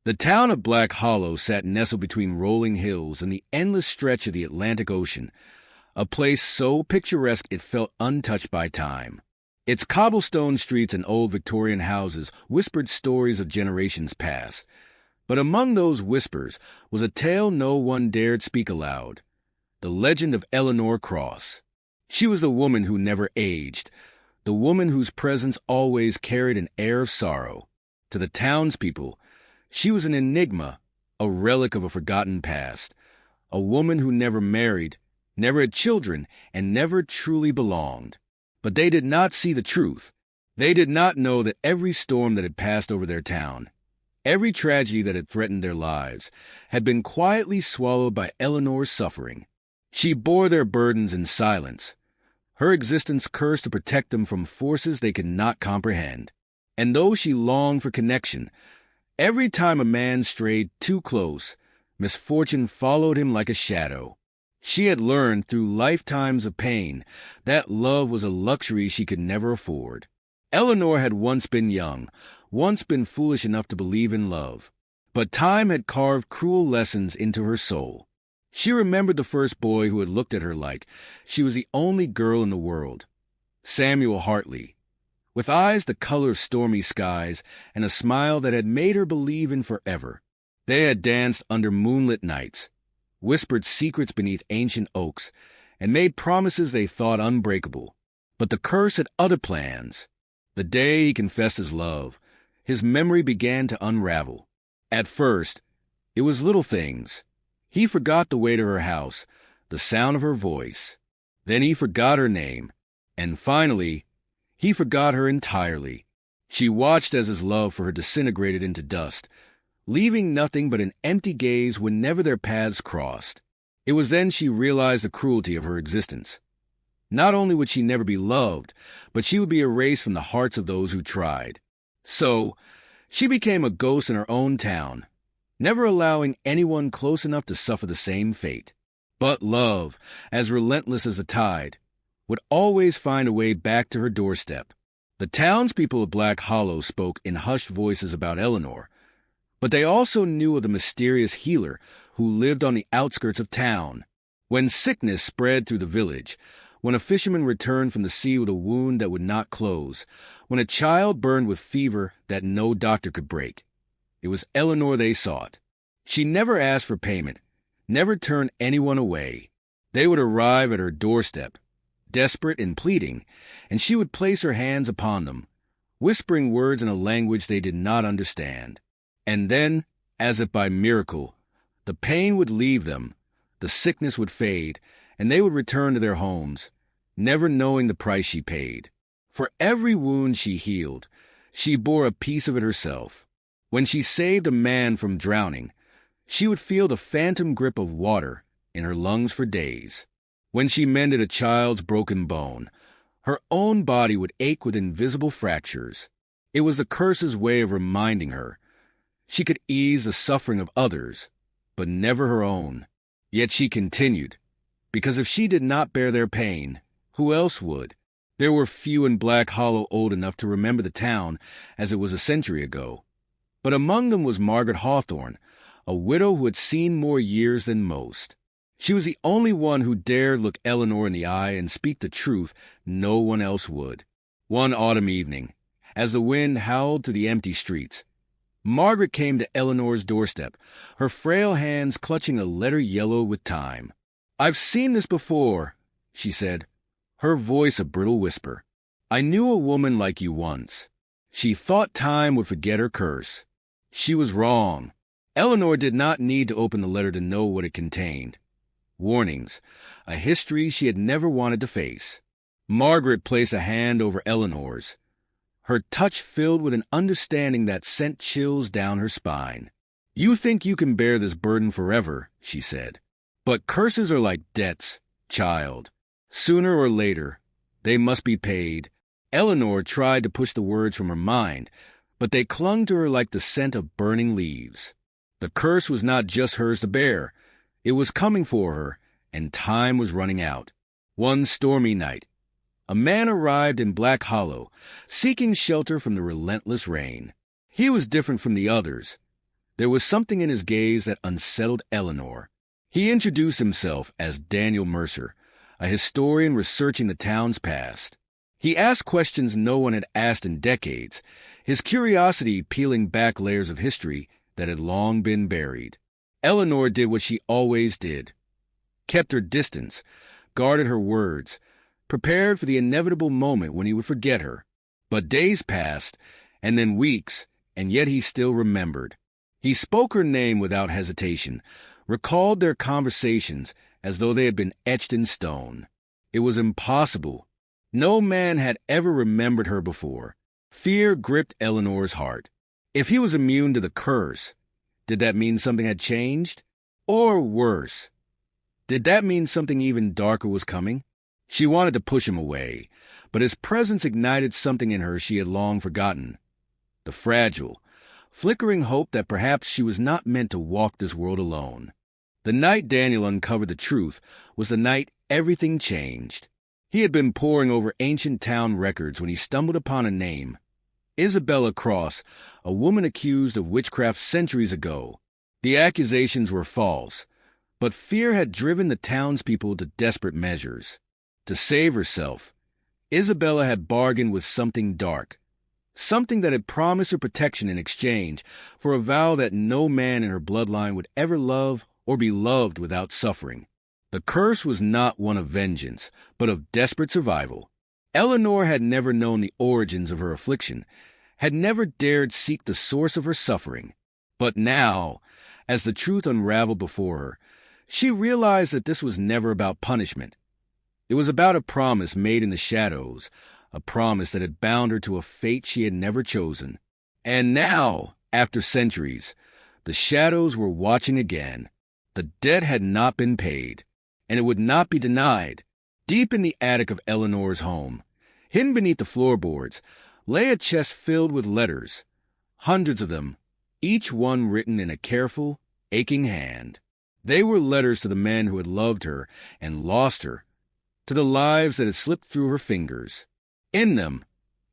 The town of Black Hollow sat nestled between rolling hills and the endless stretch of the Atlantic Ocean, a place so picturesque it felt untouched by time. Its cobblestone streets and old Victorian houses whispered stories of generations past. But among those whispers was a tale no one dared speak aloud, the legend of Eleanor Cross. She was a woman who never aged, the woman whose presence always carried an air of sorrow. To the townspeople, she was an enigma, a relic of a forgotten past, a woman who never married, never had children, and never truly belonged. But they did not see the truth. They did not know that every storm that had passed over their town, every tragedy that had threatened their lives, had been quietly swallowed by Eleanor's suffering. She bore their burdens in silence, her existence cursed to protect them from forces they could not comprehend. And though she longed for connection, every time a man strayed too close, misfortune followed him like a shadow. She had learned through lifetimes of pain that love was a luxury she could never afford. Eleanor had once been young, once been foolish enough to believe in love, but time had carved cruel lessons into her soul. She remembered the first boy who had looked at her like she was the only girl in the world, Samuel Hartley, with eyes the color of stormy skies and a smile that had made her believe in forever. They had danced under moonlit nights, whispered secrets beneath ancient oaks, and made promises they thought unbreakable. But the curse had other plans. The day he confessed his love, his memory began to unravel. At first, it was little things. He forgot the way to her house, the sound of her voice. Then he forgot her name. And finally, he forgot her entirely. She watched as his love for her disintegrated into dust, leaving nothing but an empty gaze whenever their paths crossed. It was then she realized the cruelty of her existence. Not only would she never be loved, but she would be erased from the hearts of those who tried. So, she became a ghost in her own town, never allowing anyone close enough to suffer the same fate. But love, as relentless as a tide, would always find a way back to her doorstep. The townspeople of Black Hollow spoke in hushed voices about Eleanor, but they also knew of the mysterious healer who lived on the outskirts of town. When sickness spread through the village, when a fisherman returned from the sea with a wound that would not close, when a child burned with fever that no doctor could break, it was Eleanor they sought. She never asked for payment, never turned anyone away. They would arrive at her doorstep, desperate and pleading, and she would place her hands upon them, whispering words in a language they did not understand. And then, as if by miracle, the pain would leave them, the sickness would fade, and they would return to their homes, never knowing the price she paid. For every wound she healed, she bore a piece of it herself. When she saved a man from drowning, she would feel the phantom grip of water in her lungs for days. When she mended a child's broken bone, her own body would ache with invisible fractures. It was the curse's way of reminding her she could ease the suffering of others, but never her own. Yet she continued, because if she did not bear their pain, who else would? There were few in Black Hollow old enough to remember the town as it was a century ago. But among them was Margaret Hawthorne, a widow who had seen more years than most. She was the only one who dared look Eleanor in the eye and speak the truth no one else would. One autumn evening, as the wind howled through the empty streets, Margaret came to Eleanor's doorstep, her frail hands clutching a letter yellowed with time. "I've seen this before," she said, her voice a brittle whisper. "I knew a woman like you once. She thought time would forget her curse. She was wrong." Eleanor did not need to open the letter to know what it contained. Warnings, a history she had never wanted to face. Margaret placed a hand over Eleanor's, her touch filled with an understanding that sent chills down her spine. "You think you can bear this burden forever," she said. "But curses are like debts, child. Sooner or later, they must be paid." Eleanor tried to push the words from her mind, but they clung to her like the scent of burning leaves. The curse was not just hers to bear. It was coming for her, and time was running out. One stormy night, a man arrived in Black Hollow, seeking shelter from the relentless rain. He was different from the others. There was something in his gaze that unsettled Eleanor. He introduced himself as Daniel Mercer, a historian researching the town's past. He asked questions no one had asked in decades, his curiosity peeling back layers of history that had long been buried. Eleanor did what she always did, kept her distance, guarded her words, prepared for the inevitable moment when he would forget her. But days passed, and then weeks, and yet he still remembered. He spoke her name without hesitation, recalled their conversations as though they had been etched in stone. It was impossible. No man had ever remembered her before. Fear gripped Eleanor's heart. If he was immune to the curse, did that mean something had changed? Or worse, did that mean something even darker was coming? She wanted to push him away, but his presence ignited something in her she had long forgotten. The fragile, flickering hope that perhaps she was not meant to walk this world alone. The night Daniel uncovered the truth was the night everything changed. He had been poring over ancient town records when he stumbled upon a name. Isabella Cross, a woman accused of witchcraft centuries ago. The accusations were false, but fear had driven the townspeople to desperate measures. To save herself, Isabella had bargained with something dark, something that had promised her protection in exchange for a vow that no man in her bloodline would ever love or be loved without suffering. The curse was not one of vengeance, but of desperate survival. Eleanor had never known the origins of her affliction, had never dared seek the source of her suffering. But now, as the truth unraveled before her, she realized that this was never about punishment. It was about a promise made in the shadows, a promise that had bound her to a fate she had never chosen. And now, after centuries, the shadows were watching again. The debt had not been paid, and it would not be denied. Deep in the attic of Eleanor's home, hidden beneath the floorboards, lay a chest filled with letters, hundreds of them, each one written in a careful, aching hand. They were letters to the men who had loved her and lost her, to the lives that had slipped through her fingers. In them,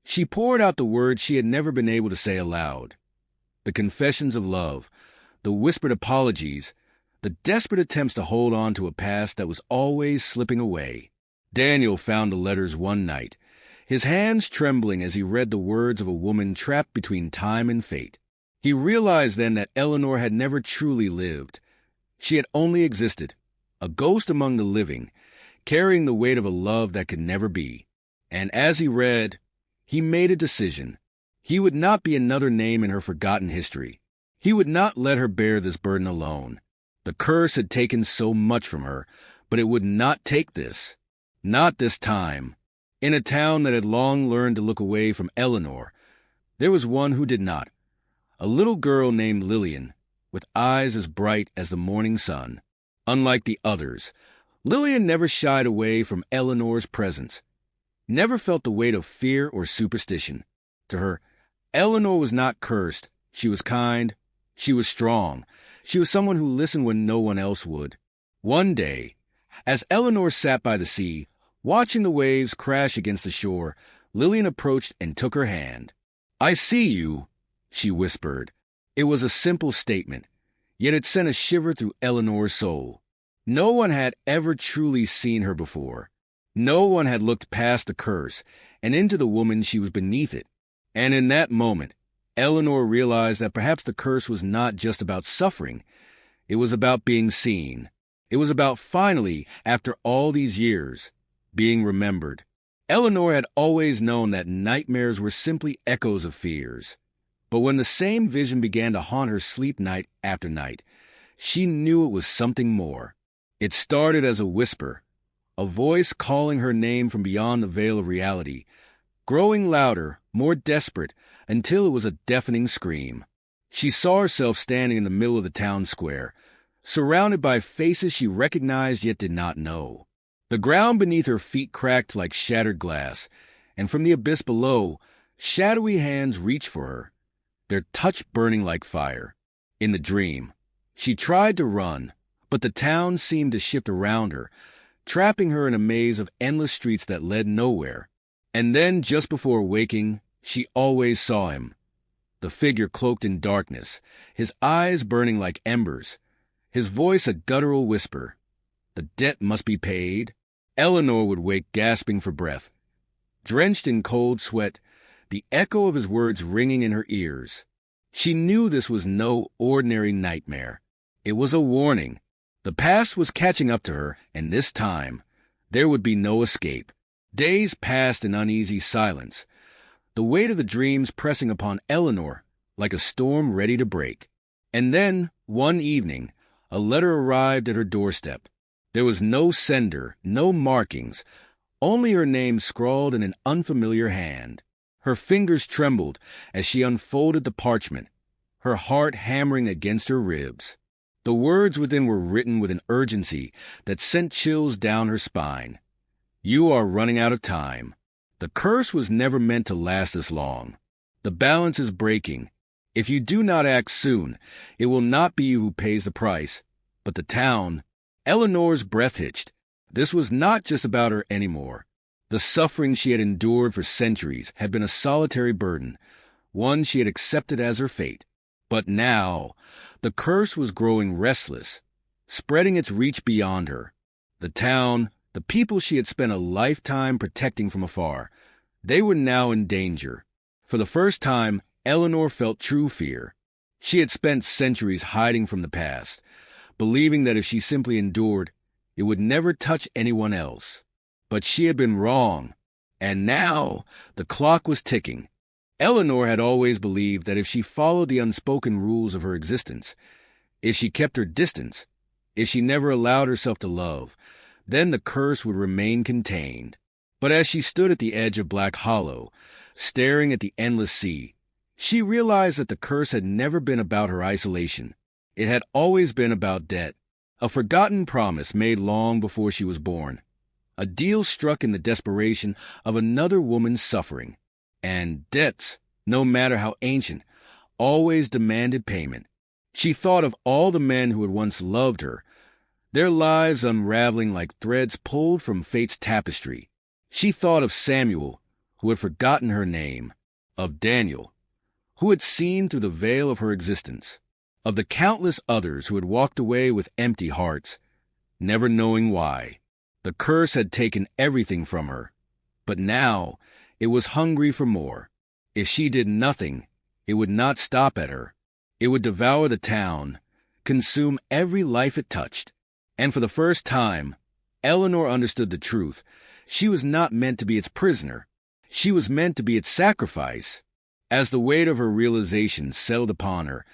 she poured out the words she had never been able to say aloud. The confessions of love, the whispered apologies, the desperate attempts to hold on to a past that was always slipping away. Daniel found the letters one night, his hands trembling as he read the words of a woman trapped between time and fate. He realized then that Eleanor had never truly lived. She had only existed, a ghost among the living, carrying the weight of a love that could never be. And as he read, he made a decision. He would not be another name in her forgotten history. He would not let her bear this burden alone. The curse had taken so much from her, but it would not take this. Not this time. In a town that had long learned to look away from Eleanor, there was one who did not. A little girl named Lillian, with eyes as bright as the morning sun. Unlike the others, Lillian never shied away from Eleanor's presence, never felt the weight of fear or superstition. To her, Eleanor was not cursed. She was kind. She was strong. She was someone who listened when no one else would. One day, as Eleanor sat by the sea, watching the waves crash against the shore, Lillian approached and took her hand. "I see you," she whispered. It was a simple statement, yet it sent a shiver through Eleanor's soul. No one had ever truly seen her before. No one had looked past the curse and into the woman she was beneath it. And in that moment, Eleanor realized that perhaps the curse was not just about suffering. It was about being seen. It was about finally, after all these years, being remembered. Eleanor had always known that nightmares were simply echoes of fears. But when the same vision began to haunt her sleep night after night, she knew it was something more. It started as a whisper, a voice calling her name from beyond the veil of reality, growing louder, more desperate, until it was a deafening scream. She saw herself standing in the middle of the town square, surrounded by faces she recognized yet did not know. The ground beneath her feet cracked like shattered glass, and from the abyss below, shadowy hands reached for her, their touch burning like fire. In the dream, she tried to run, but the town seemed to shift around her, trapping her in a maze of endless streets that led nowhere. And then, just before waking, she always saw him. the figure cloaked in darkness, his eyes burning like embers, his voice a guttural whisper. The debt must be paid. Eleanor would wake gasping for breath. Drenched in cold sweat, the echo of his words ringing in her ears. She knew this was no ordinary nightmare. It was a warning. The past was catching up to her, and this time, there would be no escape. Days passed in uneasy silence, the weight of the dreams pressing upon Eleanor like a storm ready to break. And then, one evening, a letter arrived at her doorstep. There was no sender, no markings, only her name scrawled in an unfamiliar hand. Her fingers trembled as she unfolded the parchment, her heart hammering against her ribs. The words within were written with an urgency that sent chills down her spine. You are running out of time. The curse was never meant to last this long. The balance is breaking. If you do not act soon, it will not be you who pays the price, but the town. Eleanor's breath hitched. This was not just about her anymore. The suffering she had endured for centuries had been a solitary burden, one she had accepted as her fate. But now, the curse was growing restless, spreading its reach beyond her. The town, the people she had spent a lifetime protecting from afar, they were now in danger. For the first time, Eleanor felt true fear. She had spent centuries hiding from the past, believing that if she simply endured, it would never touch anyone else. But she had been wrong, and now the clock was ticking. Eleanor had always believed that if she followed the unspoken rules of her existence, if she kept her distance, if she never allowed herself to love, then the curse would remain contained. But as she stood at the edge of Black Hollow, staring at the endless sea, she realized that the curse had never been about her isolation. It had always been about debt, a forgotten promise made long before she was born. A deal struck in the desperation of another woman's suffering. And debts, no matter how ancient, always demanded payment. She thought of all the men who had once loved her, their lives unraveling like threads pulled from fate's tapestry. She thought of Samuel, who had forgotten her name, of Daniel, who had seen through the veil of her existence, of the countless others who had walked away with empty hearts, never knowing why. The curse had taken everything from her, but now it was hungry for more. If she did nothing, it would not stop at her. It would devour the town, consume every life it touched. And for the first time, Eleanor understood the truth. She was not meant to be its prisoner. She was meant to be its sacrifice. As the weight of her realization settled upon her,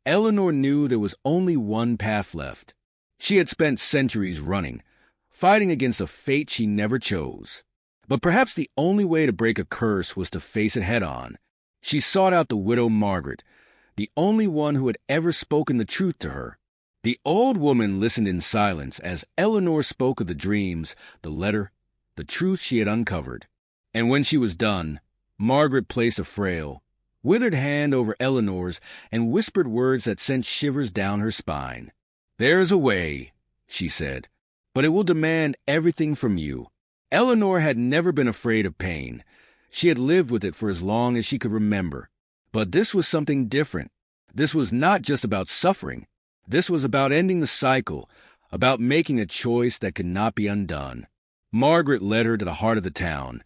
Eleanor knew there was only one path left. She had spent centuries running, fighting against a fate she never chose. But perhaps the only way to break a curse was to face it head-on. She sought out the widow Margaret, the only one who had ever spoken the truth to her. The old woman listened in silence as Eleanor spoke of the dreams, the letter, the truth she had uncovered. And when she was done, Margaret placed a frail, withered hand over Eleanor's and whispered words that sent shivers down her spine. "There is a way," she said, "but it will demand everything from you." Eleanor had never been afraid of pain. She had lived with it for as long as she could remember. But this was something different. This was not just about suffering. This was about ending the cycle, about making a choice that could not be undone. Margaret led her to the heart of the town,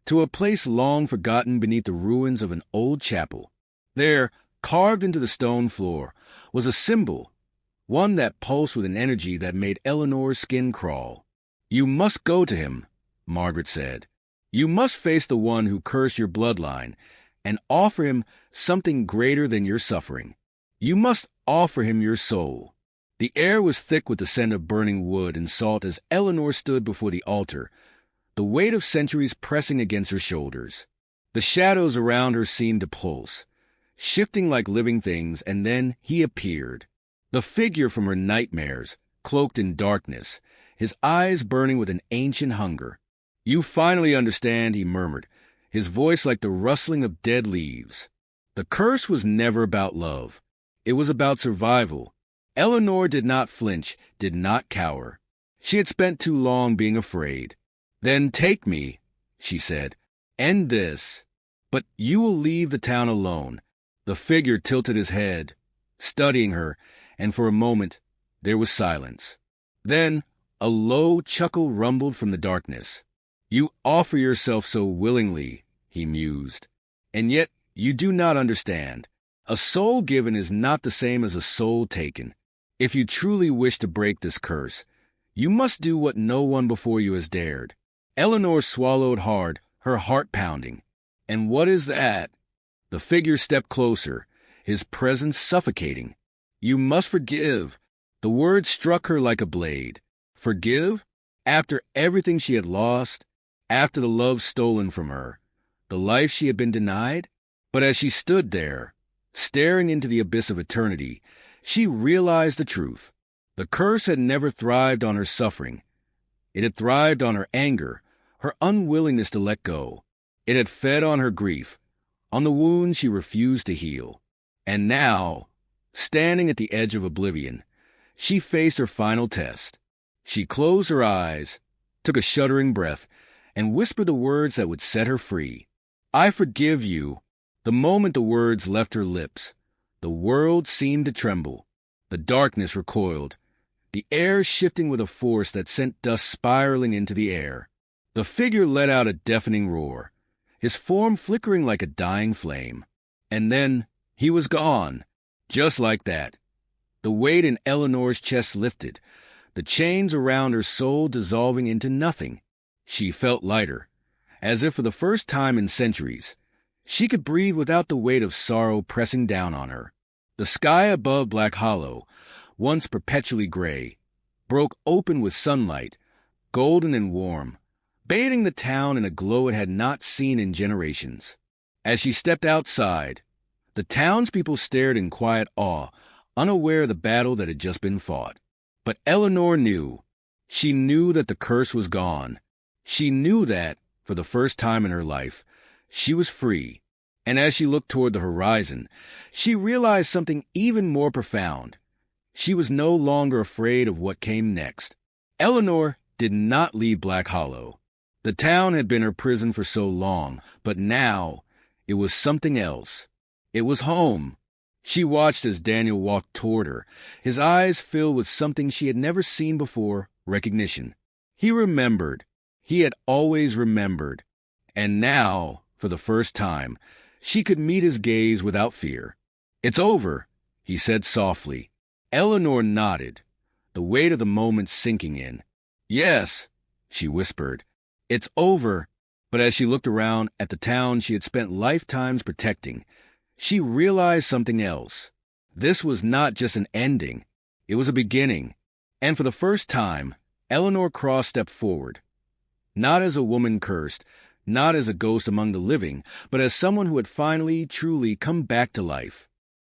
to a place long forgotten beneath the ruins of an old chapel. There, carved into the stone floor, was a symbol, one that pulsed with an energy that made Eleanor's skin crawl. "You must go to him," Margaret said. "You must face the one who cursed your bloodline and offer him something greater than your suffering. You must offer him your soul." The air was thick with the scent of burning wood and salt as Eleanor stood before the altar, the weight of centuries pressing against her shoulders. The shadows around her seemed to pulse, shifting like living things, and then he appeared. The figure from her nightmares, cloaked in darkness, his eyes burning with an ancient hunger. "You finally understand," he murmured, his voice like the rustling of dead leaves. The curse was never about love. It was about survival. Eleanor did not flinch, did not cower. She had spent too long being afraid. "Then take me," she said. "End this. But you will leave the town alone. The figure tilted his head, studying her, and for a moment there was silence. Then a low chuckle rumbled from the darkness. "You offer yourself so willingly," he mused, "and yet you do not understand. A soul given is not the same as a soul taken. If you truly wish to break this curse, you must do what no one before you has dared." Eleanor swallowed hard, her heart pounding. "And what is that?" The figure stepped closer, his presence suffocating. "You must forgive." The word struck her like a blade. Forgive? After everything she had lost? After the love stolen from her? The life she had been denied? But as she stood there, staring into the abyss of eternity, she realized the truth. The curse had never thrived on her suffering. It had thrived on her anger, her unwillingness to let go. It had fed on her grief, on the wounds she refused to heal. And now, standing at the edge of oblivion, she faced her final test. She closed her eyes, took a shuddering breath, and whispered the words that would set her free. "I forgive you." The moment the words left her lips, the world seemed to tremble. The darkness recoiled, the air shifting with a force that sent dust spiraling into the air. The figure let out a deafening roar, his form flickering like a dying flame. And then he was gone, just like that. The weight in Eleanor's chest lifted, the chains around her soul dissolving into nothing. She felt lighter, as if for the first time in centuries, she could breathe without the weight of sorrow pressing down on her. The sky above Black Hollow, once perpetually gray, broke open with sunlight, golden and warm, bathing the town in a glow it had not seen in generations. As she stepped outside, the townspeople stared in quiet awe, unaware of the battle that had just been fought. But Eleanor knew. She knew that the curse was gone. She knew that, for the first time in her life, she was free. And as she looked toward the horizon, she realized something even more profound. She was no longer afraid of what came next. Eleanor did not leave Black Hollow. The town had been her prison for so long, but now it was something else. It was home. She watched as Daniel walked toward her, his eyes filled with something she had never seen before, recognition. He remembered. He had always remembered. And now, for the first time, she could meet his gaze without fear. "It's over," he said softly. Eleanor nodded, the weight of the moment sinking in. "Yes," she whispered, "it's over." But as she looked around at the town she had spent lifetimes protecting, she realized something else. This was not just an ending. It was a beginning. And for the first time, Eleanor Cross stepped forward. Not as a woman cursed, not as a ghost among the living, but as someone who had finally, truly come back to life.